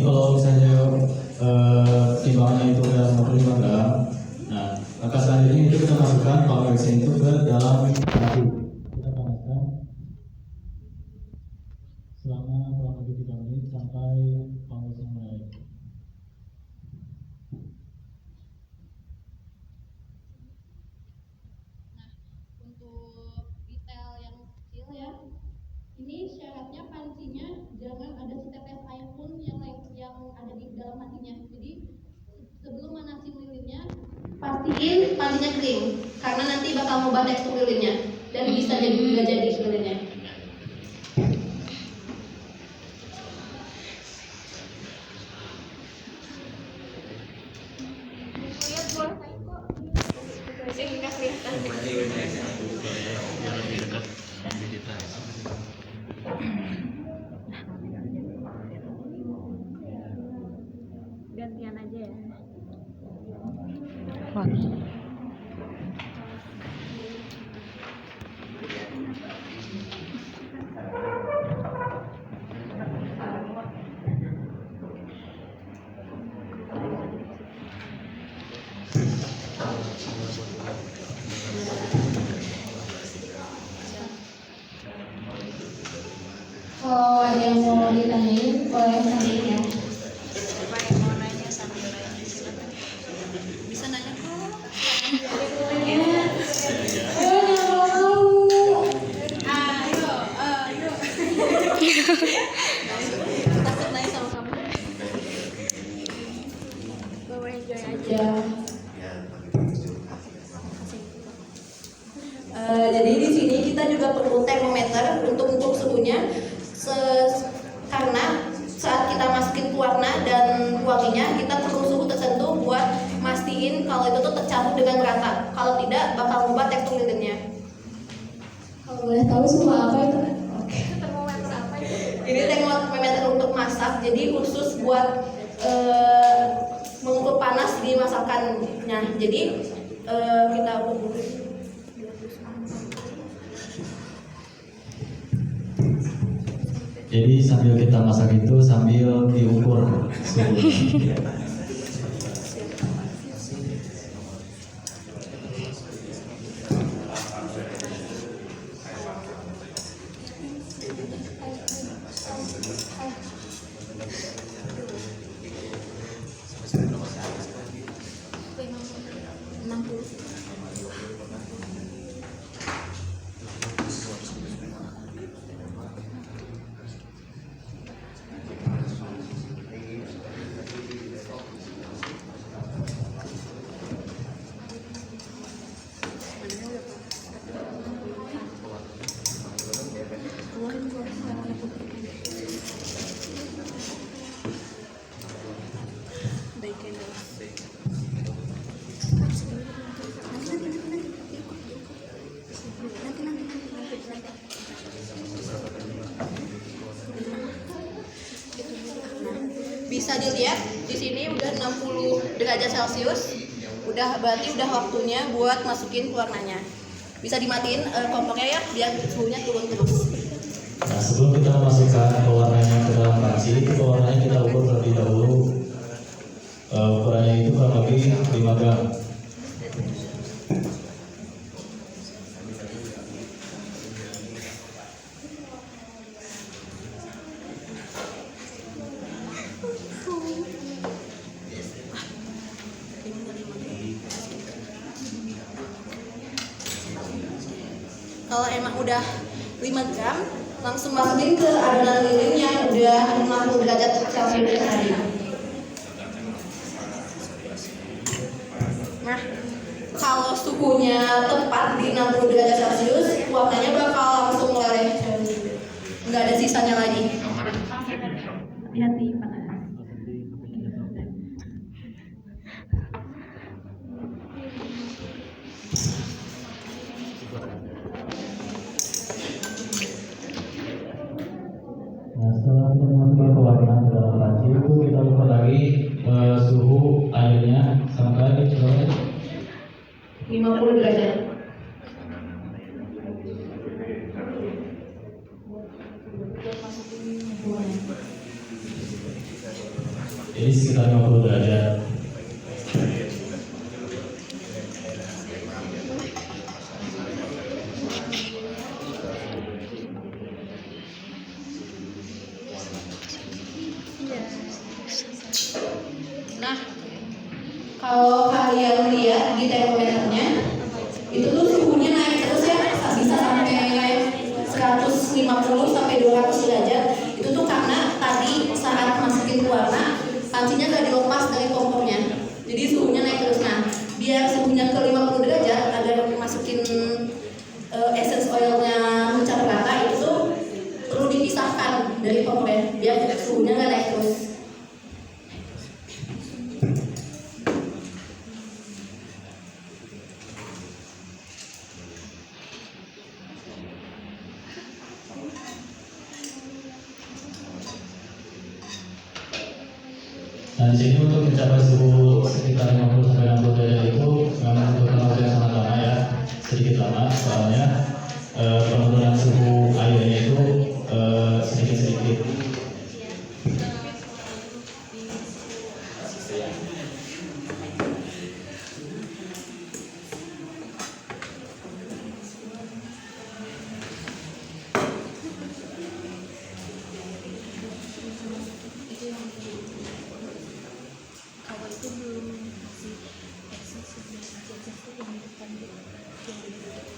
kalau misalnya timbangannya itu udah 55 gram, nah langkah selanjutnya itu kita masukkan power resin itu ke dalam api. Kita panaskan selama kurang lebih 3 menit sampai power resin meleleh. Untuk detail yang kecil ya, ini syaratnya pancinya jangan ada setetes air pun yang ada di dalam pancinya. Jadi sebelum manasin lilinnya, pastiin pancinya kering karena nanti bakal ngubah tekstur lilinnya dan bisa jadi nggak jadi lilinnya. Gantian aja ya. Kalau ada yang mau ditanyain, boleh tanyain ya. Siapa yang mau nanya sambil nanya silakan. Bisa nanya kok. Ayo. Takut nanya sama kamu. Bawa enjoy aja. Jadi di sini kita juga perlu termometer untuk ukur suhunya, karena saat kita masukin pewarna dan wanginya kita perlu suhu tertentu buat mastiin kalau itu tuh tercampur dengan rata. Kalau tidak bakal mengubah tekstur lilinnya. Kalau boleh tahu suhu apa itu? Oke. Termometer apa itu? Ini termometer untuk masak, jadi khusus buat mengukur panas di masakannya. Jadi kita ukur. Jadi sambil kita masak itu sambil diukur suhunya. Bisa dilihat di sini udah 60 derajat Celcius. Berarti udah waktunya buat masukin pewarnanya. Bisa dimatiin kompornya ya biar suhunya turun terus. Nah, sebelum kita memasukkan pewarnanya ke dalam panci, pewarnanya kita ukur terlebih dahulu. Ukurannya itu kurang lebih 5 gram. Kalau emang udah 5 gram, langsung masukin ke adonan lilin yang udah 60 derajat Celcius tadi. Nah, kalau suhunya tepat di 60 derajat Celcius, warnanya bakal langsung meleleh. Nggak ada sisanya lagi. Hati-hati panas. Nah, setelah kita memasukkan pewarna ke dalam panci itu kita ukur lagi suhu airnya sampai 50 derajat. sekitar 50 derajat. Nah, kalau kalian lihat di termometernya, itu tuh suhunya naik terus ya, bisa sampai 150 sampai 200 derajat. Itu tuh karena tadi saat masukin pewarna, pancinya nggak dilepas dari kompornya, jadi suhunya naik terus. Nah, biar suhunya ke 50 derajat agar masukin essence oilnya mencapai rata, itu tuh perlu dipisahkan dari kompornya biar suhunya nggak naik terus. Nah, di sini untuk mencapai suhu sekitar 50 sampai 60 derajat itu memang membutuhkan waktu yang sangat lama ya, sedikit lama soalnya penurunan suhu airnya itu sedikit-sedikit. Kalau itu belum kasih essence yang di depan yang di depan.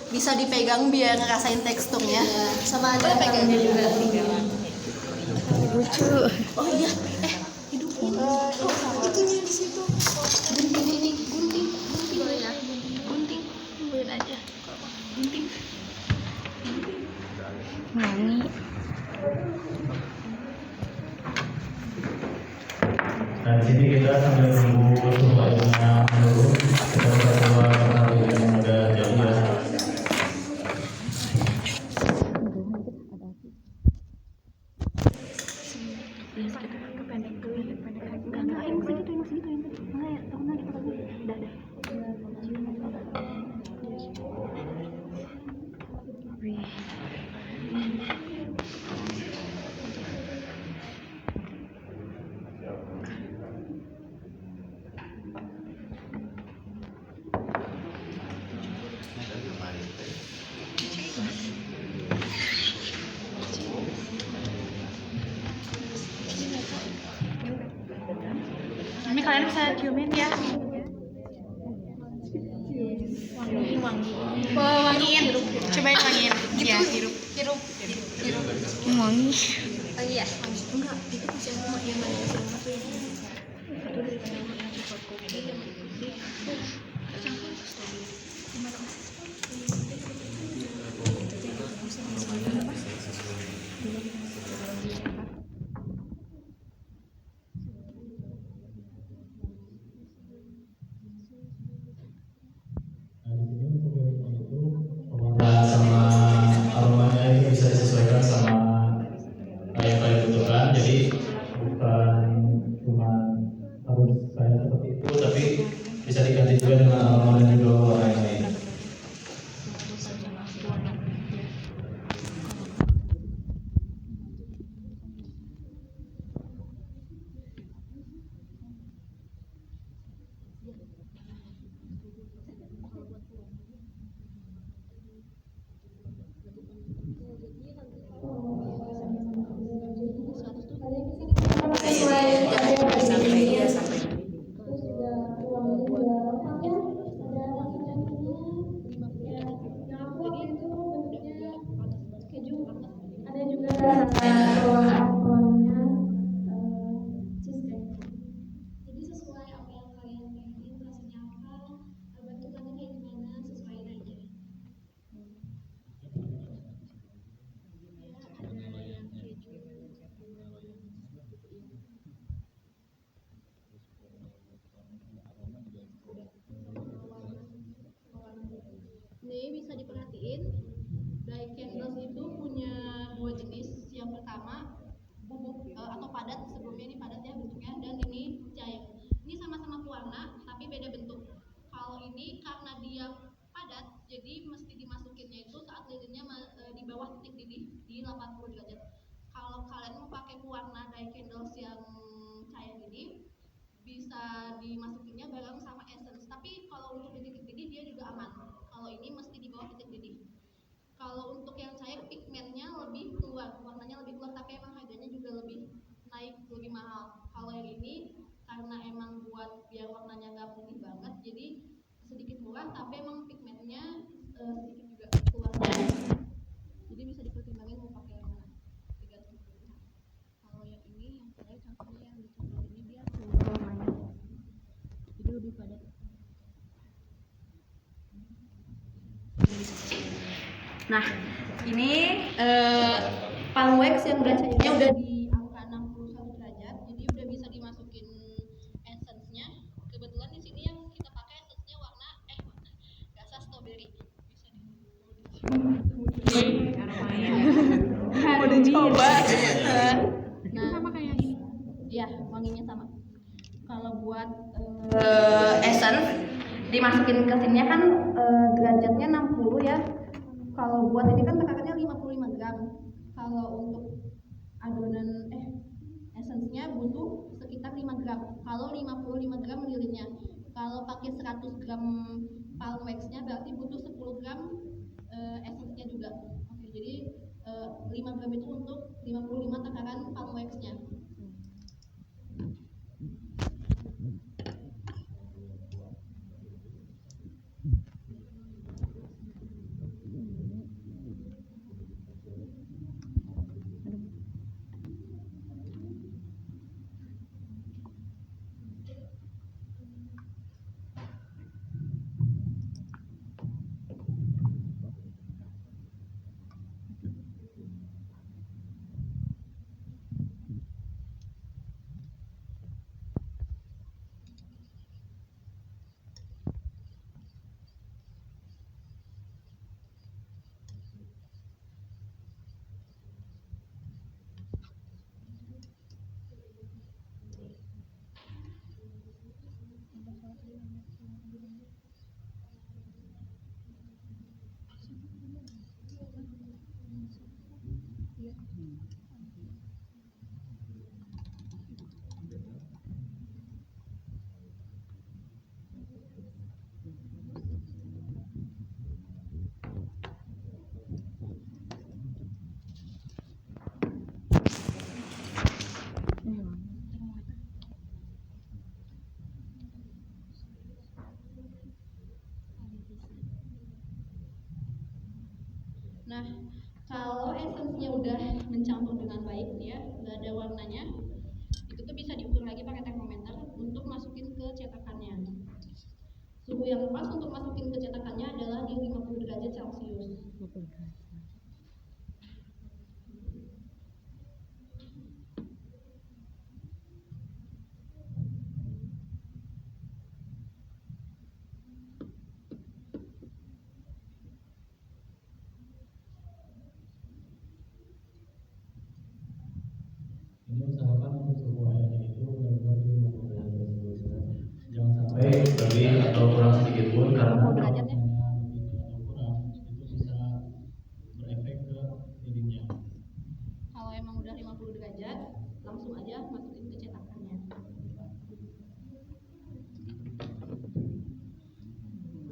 Bisa dipegang biar ngerasain teksturnya. Sama aja Pegangnya juga lucu. Oh iya, hidupin. Itunya di situ. Gunting ya. Gunting. Buat aja. Gunting. wangi. Nah, di sini kita sambil menunggu suhu airnya menurun, kita bisa coba pengaruh yang udah jadi ya. Ini kalian bisa ciumin ya. Wangiin. Cobain wangiin. Iya, hirup. Wangi. Oh iya. Enggak, itu masih yang Nah, di sini untuk yang itu pewarna sama aromanya itu bisa disesuaikan sama yang kalian butuhkan. Jadi bukan cuma harus kayak seperti itu, tapi bisa diganti juga dengan aroma dan juga warna yang lain. Sesuai sampai ini karena dia padat, jadi mesti dimasukinnya itu saat lilinnya di bawah titik didih di 80 derajat. Kalau kalian mau pakai warna dye candles yang cair ini, bisa dimasukinnya bareng sama essence. Tapi kalau untuk di titik didih dia juga aman. Kalau ini mesti di bawah titik didih. Kalau untuk yang cair pigmentnya lebih keluar, warnanya lebih keluar, tapi emang harganya juga lebih naik, lebih mahal. Kalau yang ini karena emang buat biar warnanya nggak putih banget, jadi sedikit murah, tapi emang pigmentnya sedikit juga keluarnya. Jadi bisa dipertimbangin mau pakai yang mana. Tergantung pilihan. Kalau yang ini, yang cair contohnya yang di coklat ini dia silver warnanya, jadi lebih padat. Nah, ini palm wax yang udah cairnya udah di angka 61 derajat, jadi udah bisa dimasukin essence-nya. Kebetulan di sini yang kita pakai essence-nya warna rasa strawberry. Bisa Mau dicoba. Nah, sama kayak ini. Iya, wanginya sama. Kalau buat essence dimasukin ke sini kan derajatnya 60 ya. Kalau buat ini kan takarannya 55 gram. Kalau untuk adonan essence-nya butuh sekitar 5 gram. Kalau 55 gram lilinnya. Kalau pakai 100 gram palm wax-nya berarti butuh 10 gram essence-nya juga. Oke, jadi 5 gram itu untuk 55 takaran palm wax-nya. Nah, kalau essence-nya udah mencampur dengan baik nih ya, udah ada warnanya, itu tuh bisa diukur lagi pakai termometer untuk masukin ke cetakannya. Suhu yang pas untuk masukin ke cetakannya adalah di 50 derajat Celcius. Ini usahakan untuk suhu airnya itu benar-benar di 50 derajat Celcius ya. Jangan sampai lebih atau kurang sedikit pun, karena kalau derajat ya. misalnya lebih atau kurang itu bisa berefek ke lilinnya. Kalau emang udah 50 derajat, langsung aja masukin ke cetakannya.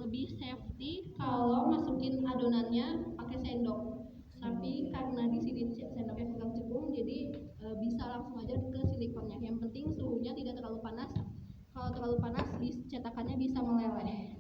Lebih safety kalau masukin adonannya pakai sendok. Tapi karena di sini sendoknya pegang cekung, jadi bisa langsung aja ke silikonnya. Yang penting suhunya tidak terlalu panas. Kalau terlalu panas, cetakannya bisa meleleh.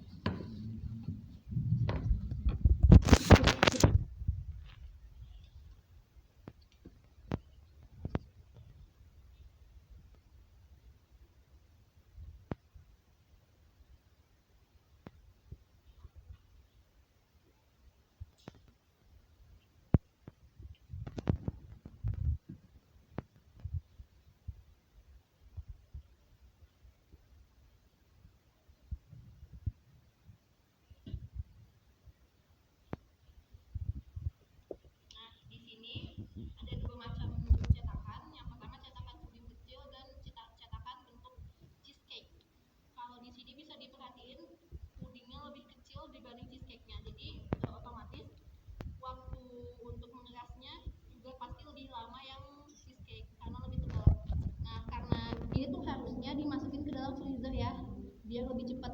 biar lebih cepat.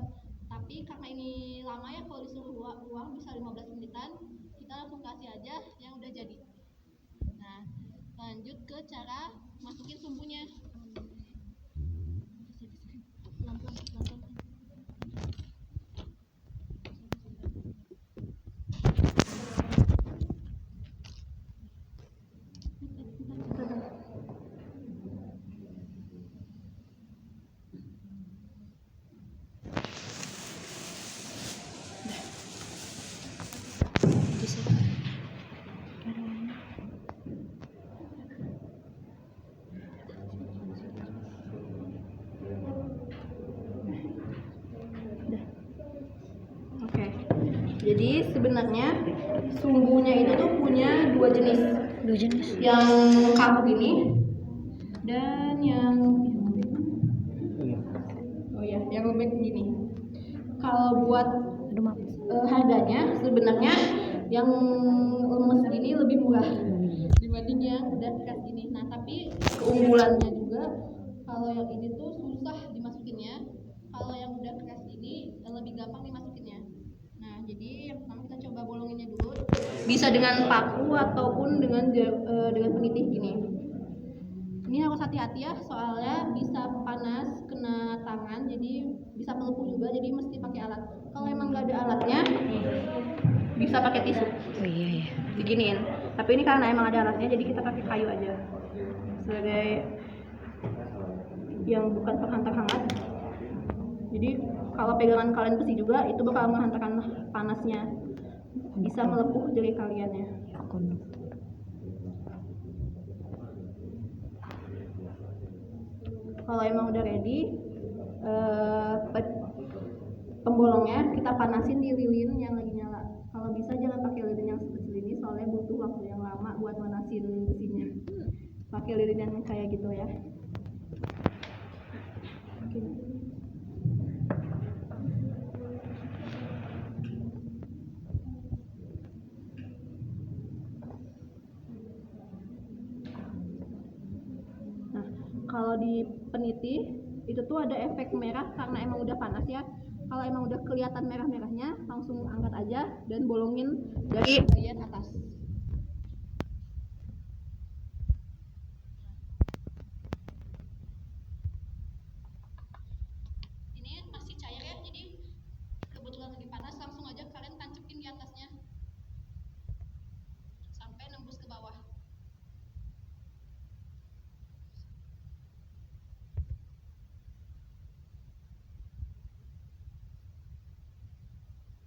Tapi karena ini lama ya, kalau disuruh uang bisa 15 menitan, kita langsung kasih aja yang udah jadi. Nah, lanjut ke cara masukin sumbunya. Pelan-pelan. Oke. Jadi sebenarnya sumbunya itu tuh punya dua jenis. Yang kaku ini dan yang yang lembek gini. Kalau buat harganya sebenarnya yang lemes gini lebih murah dibanding yang udah keras gini. Nah, tapi keunggulannya juga kalau yang ini tuh susah dimasukinnya. Kalau yang udah keras ini lebih gampang dimasukinnya. Nah, jadi yang pertama kita coba bolonginnya dulu. Bisa dengan paku ataupun dengan penitih gini. Ini harus hati-hati ya, soalnya bisa panas, kena tangan, jadi bisa melepuh juga, jadi mesti pakai alat. Kalau emang nggak ada alatnya, bisa pakai tisu. Oh iya. Diginiin. Tapi ini karena emang ada alatnya, jadi kita pakai kayu aja sebagai yang bukan penghantar hangat. Jadi kalau pegangan kalian besi juga, itu bakal menghantarkan panasnya, bisa melepuh jari kaliannya. Kalau emang udah ready, pembolongnya kita panasin di lilin yang lagi nyala. Kalau bisa jangan pakai lilin yang sekecil ini, soalnya butuh waktu yang lama buat manasin besinya. Pakai lilin yang kayak gitu ya. Oke. Nah, kalau di peniti itu tuh ada efek merah karena emang udah panas ya. Kalau emang udah kelihatan merah-merahnya, langsung angkat aja dan bolongin dari bagian atas. Ini masih cair ya, jadi kebetulan lagi panas, langsung aja kalian tancepin di atasnya sampai nembus ke bawah.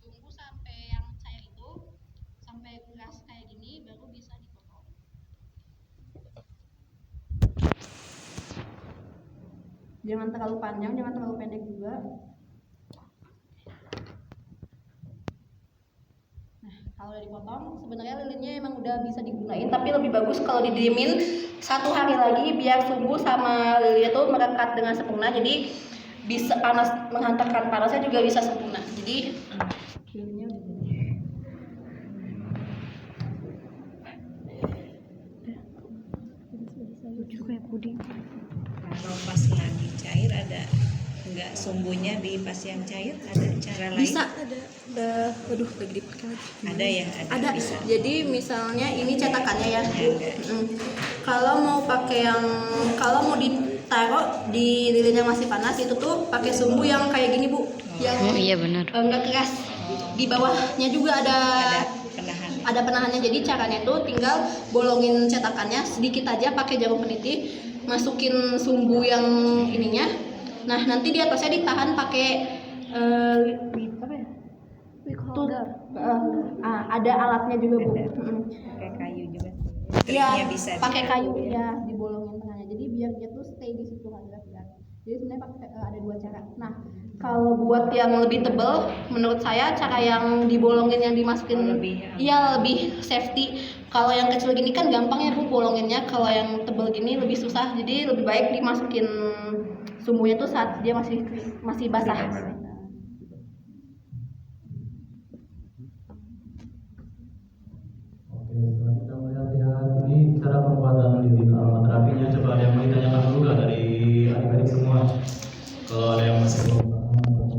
Tunggu sampai yang cair itu sampai keras kayak gini, baru bisa dipotong. Jangan terlalu panjang, jangan terlalu pendek juga. Nah, kalau udah dipotong, sebenarnya lilinnya emang udah bisa digunain, tapi lebih bagus kalau didiemin 1 hari lagi biar sumbu sama lilinnya tuh merekat dengan sempurna. Jadi bisa panas, menghantarkan panasnya juga bisa sempurna. Jadi lilinnya Lucu kayak puding. Kalau pas lagi cair ada nggak sumbunya di pas yang cair ada cara lain? bisa ada. Waduh, lagi dipakai lagi. Ada ya, Ada. bisa. Jadi misalnya ini cetakannya ya. Ada. Kalau mau mau ditaruh di lilin yang masih panas itu tuh pakai sumbu yang kayak gini Bu, yang Iya benar. nggak keras. Di bawahnya juga Ada penahan. ada penahannya. Jadi caranya tuh tinggal bolongin cetakannya sedikit aja pakai jarum peniti, masukin sumbu yang ininya. Nah, nanti di atasnya ditahan pakai apa ya? Tuh, ada alatnya juga Bu. Pakai kayu juga. Iya, Triknya bisa pakai di- kayu ya, dibolongin tengahnya. Jadi biar dia tuh stay di situ aja ya. Jadi sebenarnya ada 2 cara. Nah, kalau buat yang lebih tebal, menurut saya cara yang dibolongin yang dimasukin lebih safety. Kalau yang kecil gini kan gampang ya Bu bolonginnya. Kalau yang tebal gini lebih susah. Jadi lebih baik dimasukin sumbunya tuh saat dia masih basah. Oke, setelah kita melihat ini cara pembuatan lilin aromaterapinya, coba ada yang mau ditanyakan dulu nggak dari adik-adik semua? Kalau ada yang masih belum paham atau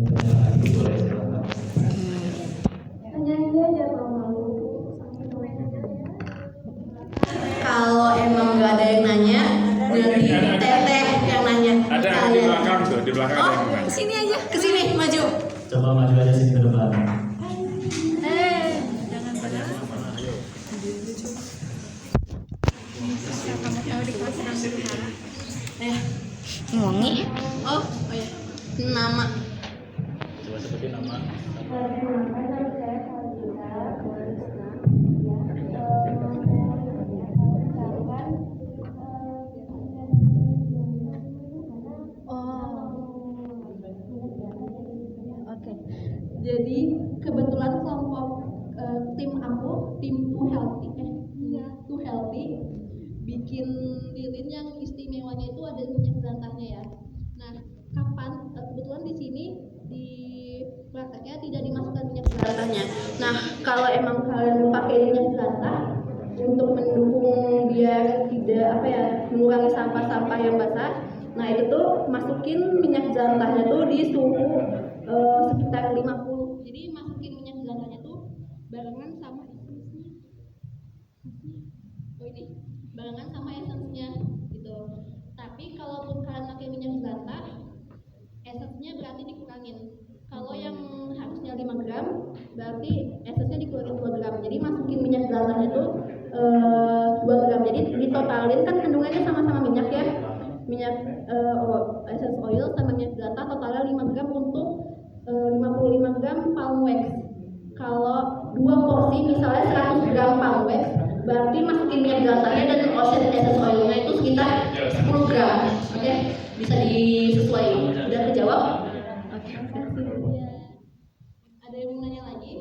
belakang ada yang Oh, gimana? kesini aja, kesini maju. Coba maju aja sini ke depan. Jangan berat. Bisa kamu tahu di kelas renang dulu. Wangi. Oh ya. Nama. Coba sebutin nama. Oke. Jadi kebetulan kelompok tim aku, tim Too Healthy, Too Healthy, bikin lilin yang istimewanya itu ada minyak jelantahnya ya. Nah, kapan? Kebetulan di sini di prakteknya tidak dimasukkan minyak jelantahnya. Nah, kalau emang kalian pakai minyak jelantah untuk mendukung dia tidak mengurangi sampah-sampah yang basah, nah itu tuh masukin minyak jelantahnya tuh di suhu sekitar 50. Jadi masukin minyak jelantahnya tuh barengan sama esensnya. Oh ini, barengan sama esensnya gitu. Tapi kalaupun kalian pakai minyak jelantah, esensnya berarti dikurangin. Kalau yang harusnya 5 gram, berarti esensnya dikurangin 2 gram. Jadi masukin minyak jelantahnya tuh 2 gram. Jadi ditotalin kan kandungannya sama-sama minyak ya. Minyak essence oil sama minyak jelantah totalnya 5 gram untuk 55 gram palm wax. Kalau 2 porsi misalnya 100 gram palm wax, berarti masukin minyak jelantahnya dan essence oilnya itu sekitar 10 gram. Oke, bisa disesuaikan. Udah kejawab? Oke, makasih. Ada yang mau nanya lagi?